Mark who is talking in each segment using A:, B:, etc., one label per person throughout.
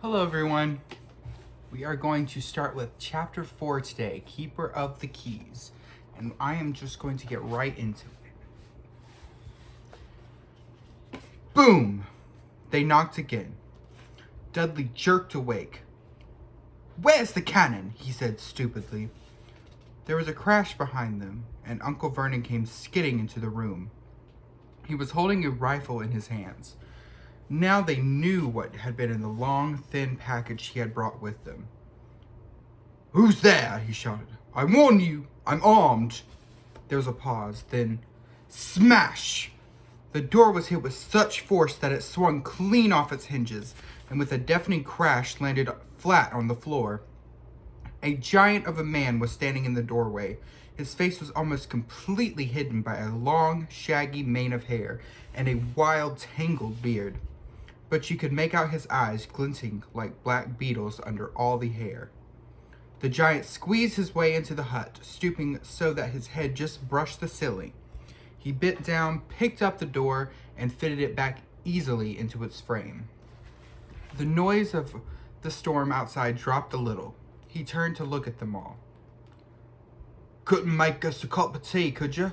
A: Hello everyone. We are going to start with chapter 4 today, Keeper of the Keys. And I am just going to get right into it. Boom! They knocked again. Dudley jerked awake. "Where's the cannon?" he said stupidly. There was a crash behind them, and Uncle Vernon came skidding into the room. He was holding a rifle in his hands. Now they knew what had been in the long, thin package he had brought with them. "Who's there?" he shouted. "I warn you, I'm armed." There was a pause, then smash! The door was hit with such force that it swung clean off its hinges, and with a deafening crash landed flat on the floor. A giant of a man was standing in the doorway. His face was almost completely hidden by a long, shaggy mane of hair and a wild, tangled beard. But you could make out his eyes glinting like black beetles under all the hair. The giant squeezed his way into the hut, stooping so that his head just brushed the ceiling. He bent down, picked up the door, and fitted it back easily into its frame. The noise of the storm outside dropped a little. He turned to look at them all. "Couldn't make us a cup of tea, could you?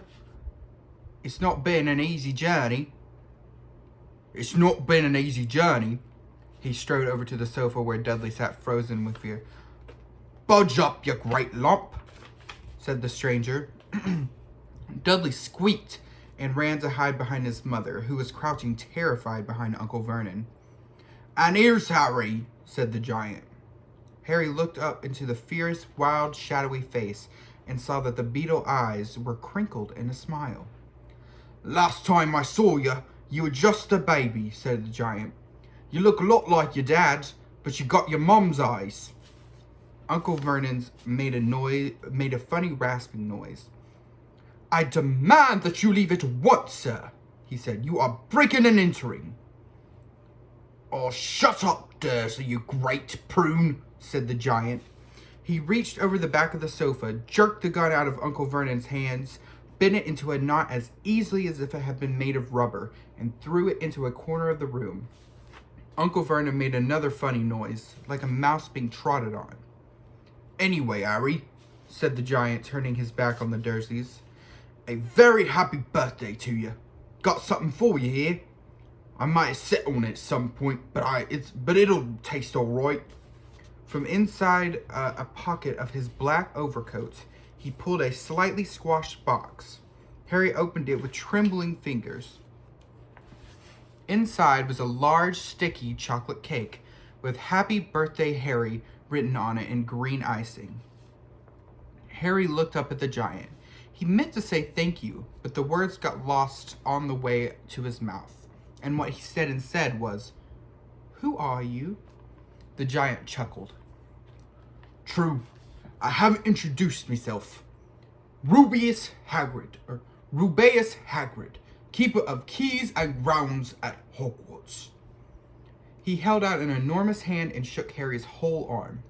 A: It's not been an easy journey." "It's not been an easy journey." He strode over to the sofa where Dudley sat frozen with fear. "Budge up, you great lump," said the stranger. Dudley squeaked and ran to hide behind his mother, who was crouching terrified behind Uncle Vernon. "And here's Harry," said the giant. Harry looked up into the fierce, wild, shadowy face and saw that the beetle eyes were crinkled in a smile. "Last time I saw you, you were just a baby," said the giant. "You look a lot like your dad, but you got your mum's eyes." Uncle Vernon's made a funny rasping noise. "I demand that you leave at once, sir," he said. "You are breaking and entering." "Oh, shut up, Dursley, you great prune," said the giant. He reached over the back of the sofa, jerked the gun out of Uncle Vernon's hands, bent it into a knot as easily as if it had been made of rubber, and threw it into a corner of the room. Uncle Vernon made another funny noise, like a mouse being trotted on. "Anyway, Harry," said the giant, turning his back on the Dursleys, "a very happy birthday to you. Got something for you here. I might sit on it at some point, but it'll taste all right." From inside a pocket of his black overcoat, he pulled a slightly squashed box. Harry opened it with trembling fingers. Inside was a large, sticky chocolate cake with "Happy Birthday, Harry" written on it in green icing. Harry looked up at the giant. He meant to say thank you, but the words got lost on the way to his mouth, and what he said instead was, "Who are you?" The giant chuckled. "True, I haven't introduced myself. Rubeus Hagrid, keeper of keys and grounds at Hogwarts." He held out an enormous hand and shook Harry's whole arm.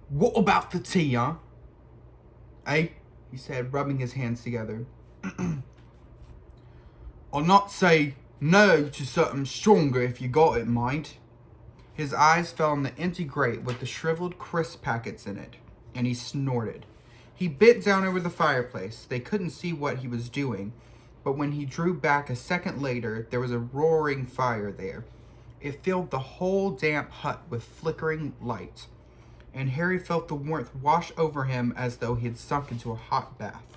A: "What about the tea, huh?" "Eh?" he said, rubbing his hands together. "I'll not say no to something stronger if you got it, mind." His eyes fell on the empty grate with the shriveled crisp packets in it, and he snorted. He bent down over the fireplace. They couldn't see what he was doing, but when he drew back a second later, there was a roaring fire there. It filled the whole damp hut with flickering light, and Harry felt the warmth wash over him as though he had sunk into a hot bath.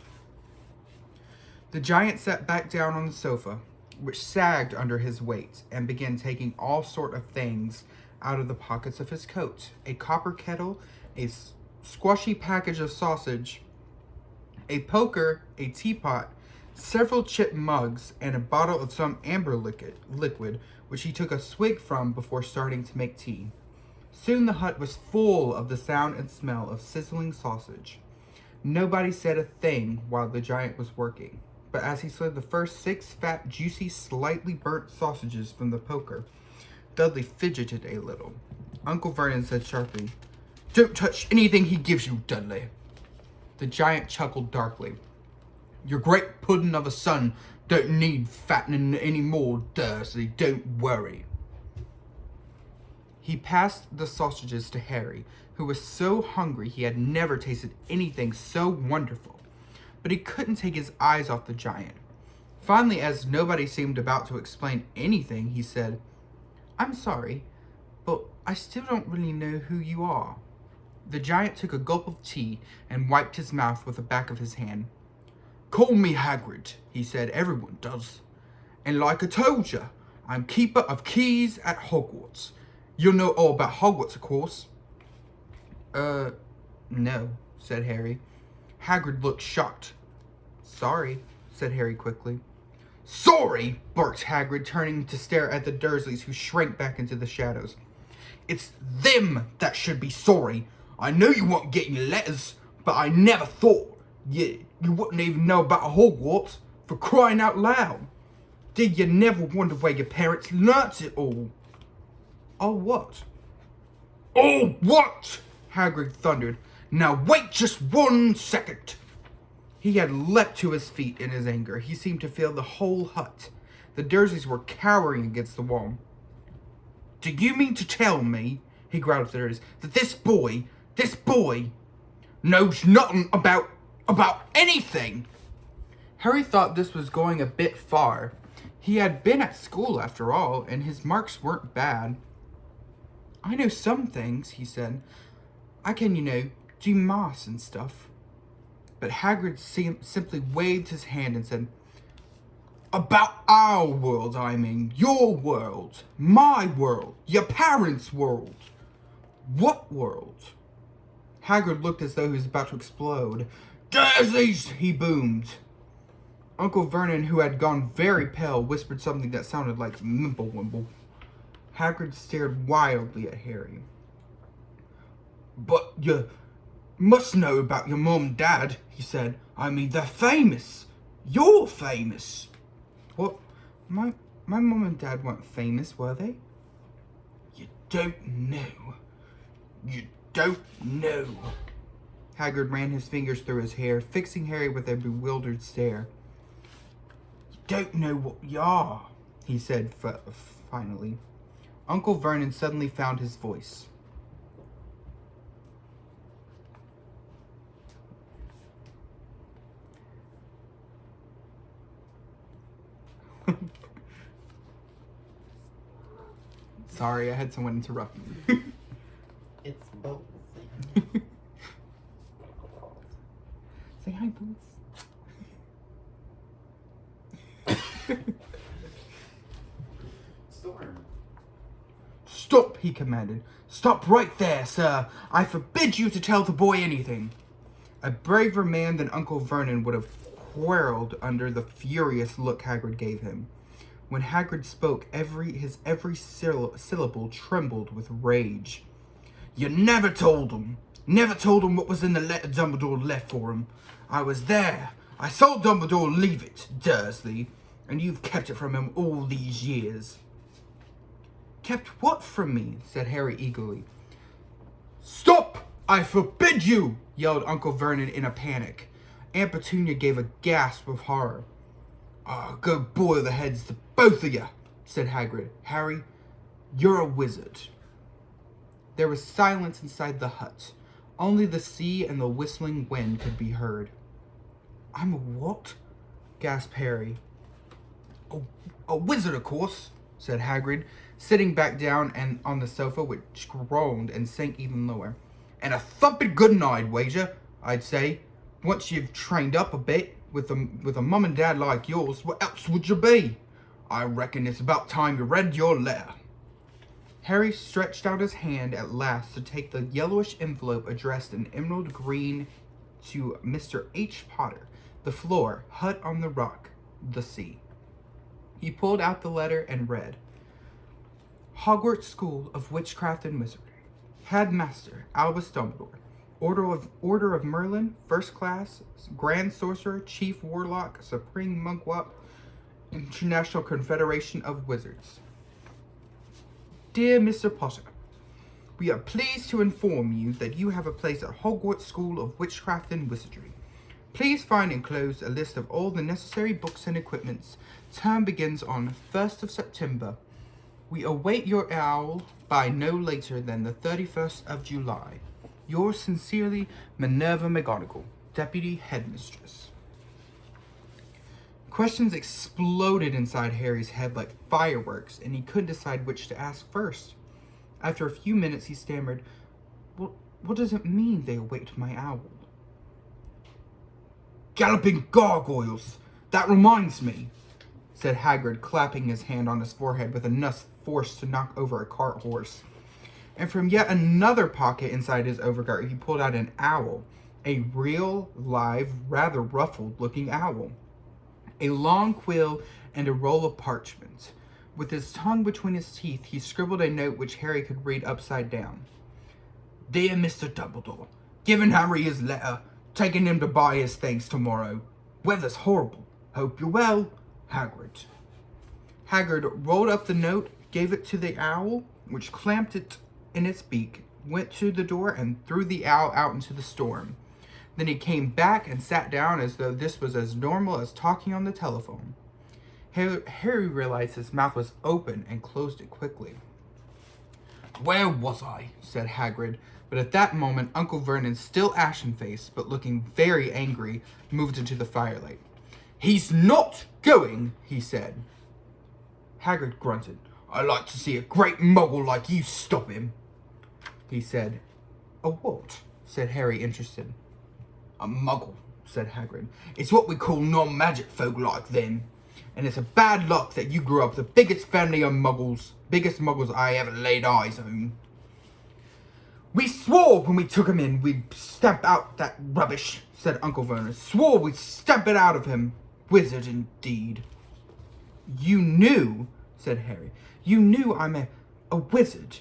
A: The giant sat back down on the sofa, which sagged under his weight, and began taking all sort of things out of the pockets of his coat. A copper kettle, a squashy package of sausage, a poker, a teapot, several chipped mugs, and a bottle of some amber liquid, which he took a swig from before starting to make tea. Soon the hut was full of the sound and smell of sizzling sausage. Nobody said a thing while the giant was working, but as he slid the first 6 fat, juicy, slightly burnt sausages from the poker, Dudley fidgeted a little. Uncle Vernon said sharply, "Don't touch anything he gives you, Dudley." The giant chuckled darkly. "Your great puddin' of a son don't need fattening any more, Dursley, don't worry." He passed the sausages to Harry, who was so hungry he had never tasted anything so wonderful. But he couldn't take his eyes off the giant. Finally, as nobody seemed about to explain anything, he said, "I'm sorry, but I still don't really know who you are." The giant took a gulp of tea and wiped his mouth with the back of his hand. "Call me Hagrid," he said. "Everyone does. And like I told you, I'm keeper of keys at Hogwarts. You'll know all about Hogwarts, of course." No," said Harry. Hagrid looked shocked. "Sorry," said Harry quickly. "Sorry!" barked Hagrid, turning to stare at the Dursleys, who shrank back into the shadows. "It's them that should be sorry. I know you weren't getting letters, but I never thought you wouldn't even know about Hogwarts, for crying out loud. Did you never wonder where your parents learnt it all?" "Oh, what?" "Oh, what?" Hagrid thundered. "Now wait just 1 second." He had leapt to his feet in his anger. He seemed to fill the whole hut. The Dursleys were cowering against the wall. "Do you mean to tell me," he growled at the Dursleys, "that this boy knows nothing about anything?" Harry thought this was going a bit far. He had been at school after all, and his marks weren't bad. "I know some things," he said. "I can, do maths and stuff." But Hagrid simply waved his hand and said, "About our world, I mean. Your world. My world. Your parents' world." "What world?" Hagrid looked as though he was about to explode. "Daisies!" he boomed. Uncle Vernon, who had gone very pale, whispered something that sounded like Mimblewimble. Hagrid stared wildly at Harry. "But you must know about your mom and dad," he said. "I mean, they're famous. You're famous." "What? My mom and dad weren't famous, were they?" "You don't know. You don't know." Hagrid ran his fingers through his hair, fixing Harry with a bewildered stare. "You don't know what you are," he said finally. Uncle Vernon suddenly found his voice. Sorry, I had someone interrupt me.
B: It's both.
A: Say hi, Boots.
B: Storm.
A: "Stop," he commanded. "Stop right there, sir. I forbid you to tell the boy anything." A braver man than Uncle Vernon would have quarreled under the furious look Hagrid gave him. When Hagrid spoke, his every syllable trembled with rage. "You never told him. Never told him what was in the letter Dumbledore left for him. I was there. I saw Dumbledore leave it, Dursley, and you've kept it from him all these years." "Kept what from me?" said Harry eagerly. "Stop! I forbid you!" yelled Uncle Vernon in a panic. Aunt Petunia gave a gasp of horror. Go boil the heads to both of you," said Hagrid. "Harry, you're a wizard." There was silence inside the hut. Only the sea and the whistling wind could be heard. "I'm a what?" gasped Harry. A wizard, of course," said Hagrid, sitting back down and on the sofa, which groaned and sank even lower. "And a thumping good one, I'd wager, I'd say. Once you've trained up a bit with a mum and dad like yours, what else would you be? I reckon it's about time you read your letter." Harry stretched out his hand at last to take the yellowish envelope addressed in emerald green to Mr. H. Potter, the floor, hut on the rock, the sea. He pulled out the letter and read, "Hogwarts School of Witchcraft and Wizardry. Headmaster Albus Dumbledore. Order of Merlin, First Class, Grand Sorcerer, Chief Warlock, Supreme Mugwump, International Confederation of Wizards. Dear Mr. Potter, we are pleased to inform you that you have a place at Hogwarts School of Witchcraft and Wizardry. Please find enclosed a list of all the necessary books and equipments. Term begins on 1st of September. We await your owl by no later than the 31st of July. Yours sincerely, Minerva McGonagall, Deputy Headmistress. Questions exploded inside Harry's head like fireworks, and he couldn't decide which to ask first. After a few minutes, he stammered, What does it mean they await my owl? Galloping gargoyles! That reminds me, said Hagrid, clapping his hand on his forehead with enough force to knock over a cart horse. And from yet another pocket inside his overcoat, he pulled out an owl, a real, live, rather ruffled-looking owl. A long quill and a roll of parchment. With his tongue between his teeth, he scribbled a note which Harry could read upside down. Dear Mr. Dumbledore, giving Harry his letter, taking him to buy his things tomorrow. Weather's horrible. Hope you're well, Hagrid. Hagrid rolled up the note, gave it to the owl, which clamped it in its beak, went to the door, and threw the owl out into the storm. Then he came back and sat down as though this was as normal as talking on the telephone. Harry realized his mouth was open and closed it quickly. Where was I? Said Hagrid, but at that moment Uncle Vernon, still ashen-faced but looking very angry, moved into the firelight. He's not going, he said. Hagrid grunted. I like to see a great muggle like you stop him, he said. A what? Said Harry, interested. A muggle, said Hagrid. It's what we call non-magic folk like them. And it's a bad luck that you grew up with the biggest family of muggles, biggest muggles I ever laid eyes on. We swore when we took him in we'd stamp out that rubbish, said Uncle Vernon. Swore we'd stamp it out of him. Wizard indeed. You knew, said Harry. You knew I'm a wizard.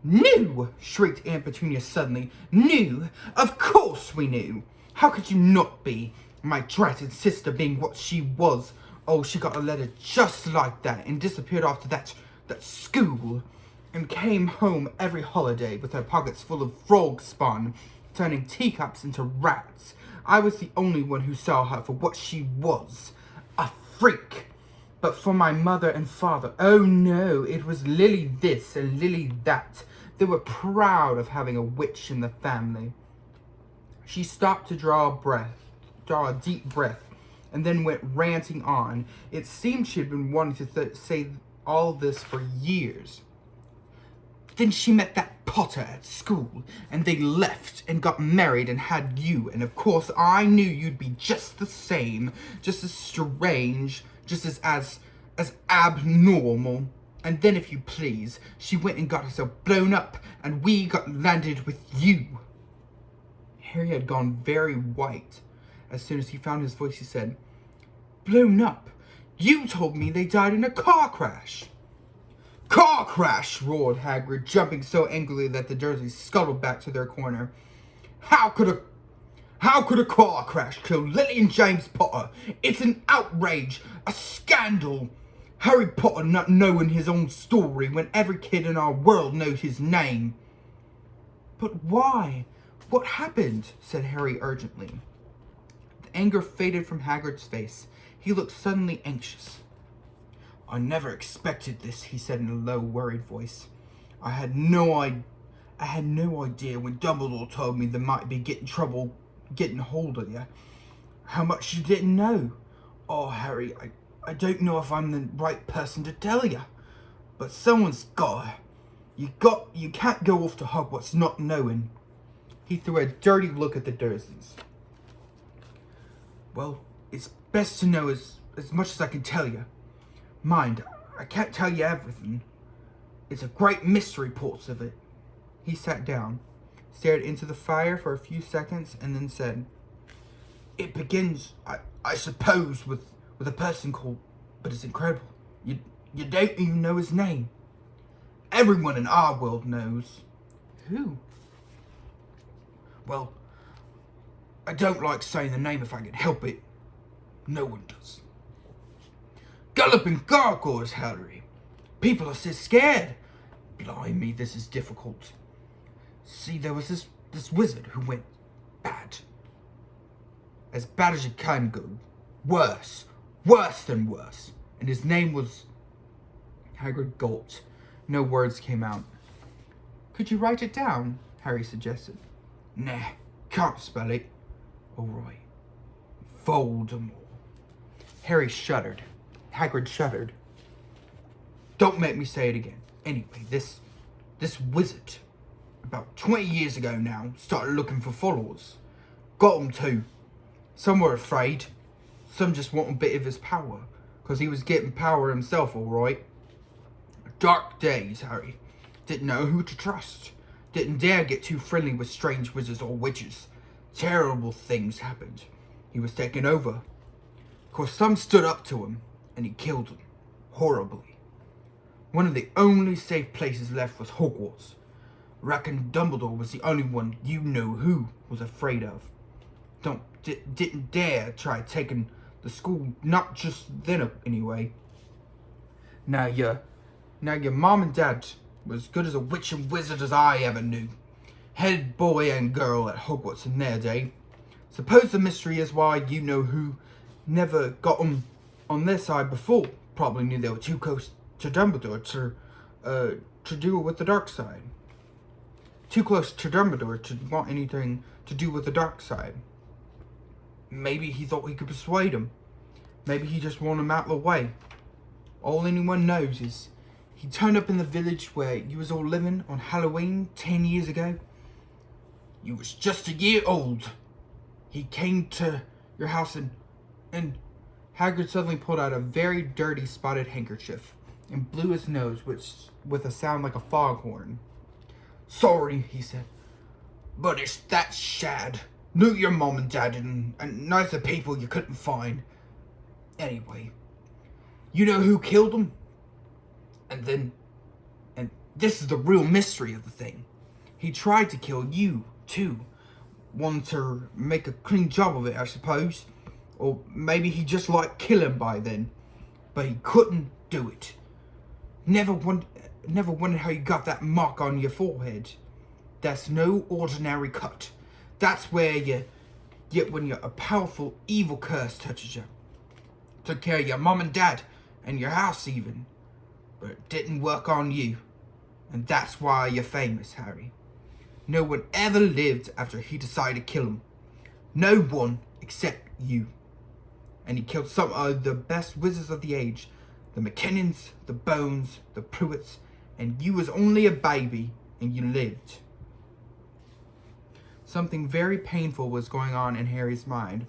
A: Knew, shrieked Aunt Petunia suddenly. Knew? Of course we knew. How could you not be? My dratted sister being what she was. Oh, she got a letter just like that and disappeared after that school. And came home every holiday with her pockets full of frog spawn, turning teacups into rats. I was the only one who saw her for what she was. A freak. But for my mother and father, oh no, it was Lily this and Lily that. They were proud of having a witch in the family. She stopped to draw a deep breath, and then went ranting on. It seemed she had been wanting to say all this for years. Then she met that Potter at school, and they left and got married and had you, and of course I knew you'd be just the same, just as strange, just as abnormal. And then, if you please, she went and got herself blown up, and we got landed with you. Harry had gone very white. As soon as he found his voice, he said, Blown up? You told me they died in a car crash. Car crash, roared Hagrid, jumping so angrily that the Dursleys scuttled back to their corner. How could a car crash kill Lily and James Potter? It's an outrage, a scandal. Harry Potter not knowing his own story when every kid in our world knows his name. But why? What happened? Said Harry urgently. The anger faded from Hagrid's face. He looked suddenly anxious. I never expected this, he said in a low, worried voice. I had no idea when Dumbledore told me there might be getting hold of you. How much you didn't know. Oh, Harry, I don't know if I'm the right person to tell you. But someone's got. You can't go off to Hogwarts not knowing. He threw a dirty look at the Dursleys. Well, it's best to know as much as I can tell you. Mind, I can't tell you everything. It's a great mystery, parts of it. He sat down, stared into the fire for a few seconds, and then said, It begins, I suppose, with a person called, but it's incredible. You don't even know his name. Everyone in our world knows. Who? Well, I don't like saying the name if I can help it. No one does. Galloping gargoyles, Harry. People are so scared. Blimey, this is difficult. See, there was this wizard who went bad. As bad as it can go. Worse than worse. And his name was Hagrid gulped. No words came out. Could you write it down? Harry suggested. Nah, can't spell it. All right. Voldemort. Harry shuddered. Hagrid shuddered. Don't make me say it again. Anyway, this wizard, about 20 years ago now, started looking for followers. Got 'em too. Some were afraid. Some just want a bit of his power, 'cause he was getting power himself, all right. Dark days, Harry. Didn't know who to trust. Didn't dare get too friendly with strange wizards or witches. Terrible things happened. He was taken over. Of course, some stood up to him, and he killed them. Horribly. One of the only safe places left was Hogwarts. Reckon Dumbledore was the only one you knew who was afraid of. Didn't dare try taking the school, not just then anyway. Now your mom and dad was as good as a witch and wizard as I ever knew. Head boy and girl at Hogwarts in their day. Suppose the mystery is why you know who never got 'em on their side before. Probably knew they were too close to Dumbledore to deal with the dark side. Too close to Dumbledore to want anything to do with the dark side. Maybe he thought he could persuade him. Maybe he just wanted him out of the way. All anyone knows is he turned up in the village where you was all living on Halloween 10 years ago. You was just a year old. He came to your house and Hagrid suddenly pulled out a very dirty spotted handkerchief and blew his nose with a sound like a foghorn. Sorry, he said, but it's that shad. Knew your mom and dad and nicer people you couldn't find. Anyway, you know who killed him? And this is the real mystery of the thing. He tried to kill you, too. Wanted to make a clean job of it, I suppose. Or maybe he just liked killing by then. But he couldn't do it. Never wondered how you got that mark on your forehead. That's no ordinary cut. That's where you get when a powerful evil curse touches you. Took care of your mom and dad, and your house even. But it didn't work on you. And that's why you're famous, Harry. No one ever lived after he decided to kill him. No one except you. And he killed some of the best wizards of the age. The McKinnons, the Bones, the Pruitts, and you was only a baby, and you lived. Something very painful was going on in Harry's mind.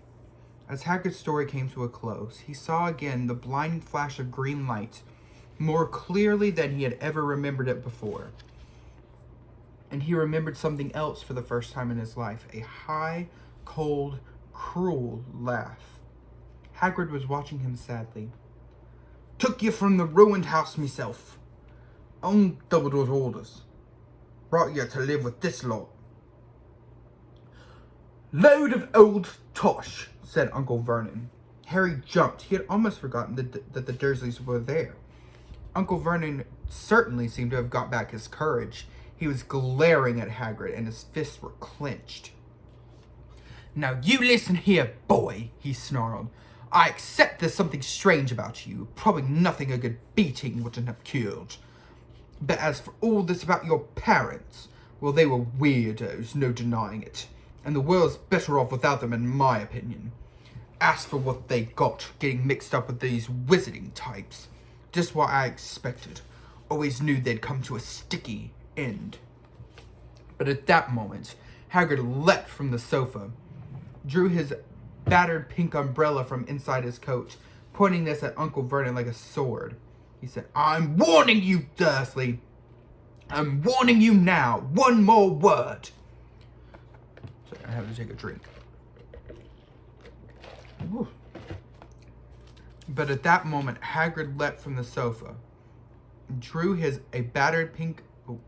A: As Hagrid's story came to a close, he saw again the blinding flash of green light, more clearly than he had ever remembered it before. And he remembered something else for the first time in his life, a high, cold, cruel laugh. Hagrid was watching him sadly. Took you from the ruined house myself. On Dumbledore's orders. Brought you to live with this lot. Load of old tosh, said Uncle Vernon. Harry jumped. He had almost forgotten that the Dursleys were there. Uncle Vernon certainly seemed to have got back his courage. He was glaring at Hagrid, and his fists were clenched. Now you listen here, boy, he snarled. I accept there's something strange about you. Probably nothing a good beating wouldn't have cured. But as for all this about your parents, well, they were weirdos, no denying it. And the world's better off without them, in my opinion. As for what they got, getting mixed up with these wizarding types, just what I expected. Always knew they'd come to a sticky end. But at that moment, Hagrid leapt from the sofa, drew his battered pink umbrella from inside his coat, pointing this at Uncle Vernon like a sword. He said, I'm warning you, Dursley. I'm warning you now. One more word. Sorry, I have to take a drink. Whew. But at that moment, Hagrid leapt from the sofa, drew a battered pink... Oh.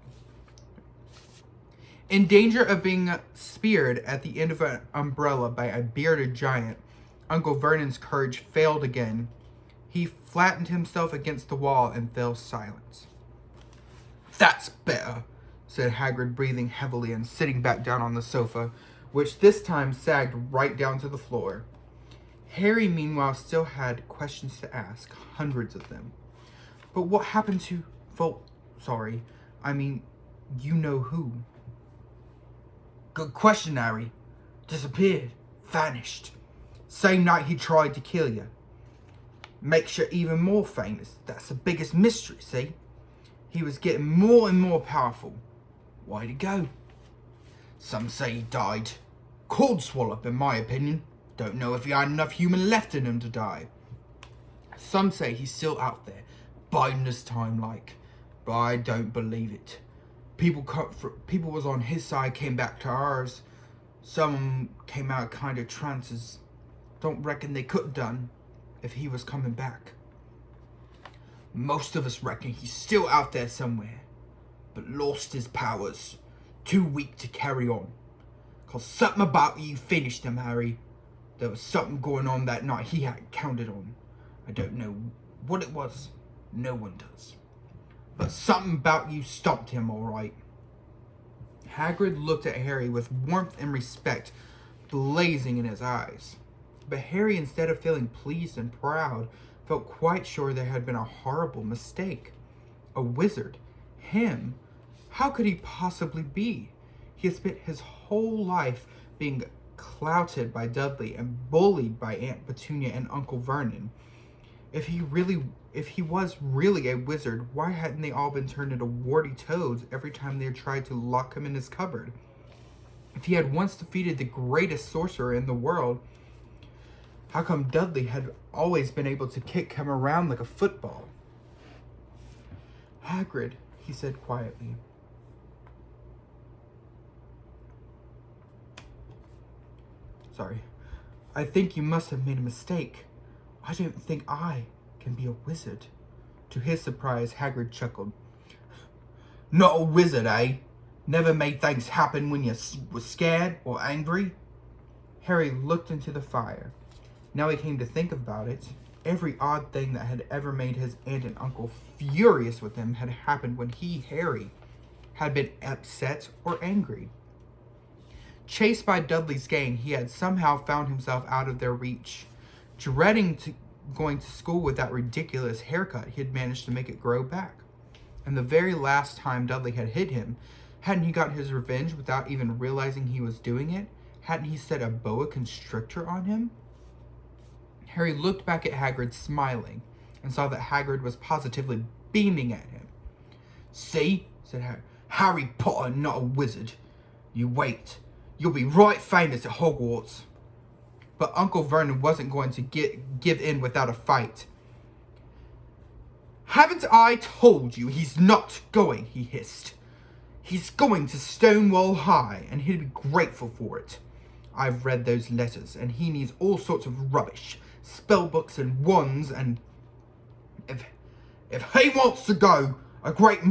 A: In danger of being speared at the end of an umbrella by a bearded giant, Uncle Vernon's courage failed again. He flattened himself against the wall and fell silent. That's better, said Hagrid, breathing heavily and sitting back down on the sofa, which this time sagged right down to the floor. Harry, meanwhile, still had questions to ask, hundreds of them. But what happened to... Sorry, I mean, you know who. Good question, Harry. Disappeared. Vanished. Same night he tried to kill you. Makes you even more famous. That's the biggest mystery, see? He was getting more and more powerful. Why'd he go? Some say he died. Cold swallowed, in my opinion. Don't know if he had enough human left in him to die. Some say he's still out there, biding his time like. But I don't believe it. People was on his side, came back to ours. Some came out kind of trances. Don't reckon they could have done if he was coming back. Most of us reckon he's still out there somewhere, but lost his powers. Too weak to carry on. 'Cause something about you finished him, Harry. There was something going on that night he hadn't counted on. I don't know what it was. No one does. But something about you stopped him, all right. Hagrid looked at Harry with warmth and respect blazing in his eyes. But Harry, instead of feeling pleased and proud, felt quite sure there had been a horrible mistake. A wizard. Him. How could he possibly be? He had spent his whole life being clouted by Dudley and bullied by Aunt Petunia and Uncle Vernon. If he was really a wizard, why hadn't they all been turned into warty toads every time they tried to lock him in his cupboard? If he had once defeated the greatest sorcerer in the world, how come Dudley had always been able to kick him around like a football? Hagrid, he said quietly. Sorry. I think you must have made a mistake. I don't think I can be a wizard. To his surprise, Hagrid chuckled. Not a wizard, eh? Never made things happen when you was scared or angry? Harry looked into the fire. Now he came to think about it. Every odd thing that had ever made his aunt and uncle furious with him had happened when he, Harry, had been upset or angry. Chased by Dudley's gang, he had somehow found himself out of their reach. Dreading going to school with that ridiculous haircut, he had managed to make it grow back. And the very last time Dudley had hit him, hadn't he gotten his revenge without even realizing he was doing it? Hadn't he set a boa constrictor on him? Harry looked back at Hagrid, smiling, and saw that Hagrid was positively beaming at him. See, said Harry. Harry Potter, not a wizard. You wait. You'll be right famous at Hogwarts. But Uncle Vernon wasn't going to give in without a fight. Haven't I told you he's not going, he hissed. He's going to Stonewall High, and he'll be grateful for it. I've read those letters, and he needs all sorts of rubbish. Spellbooks and wands, and if he wants to go, a great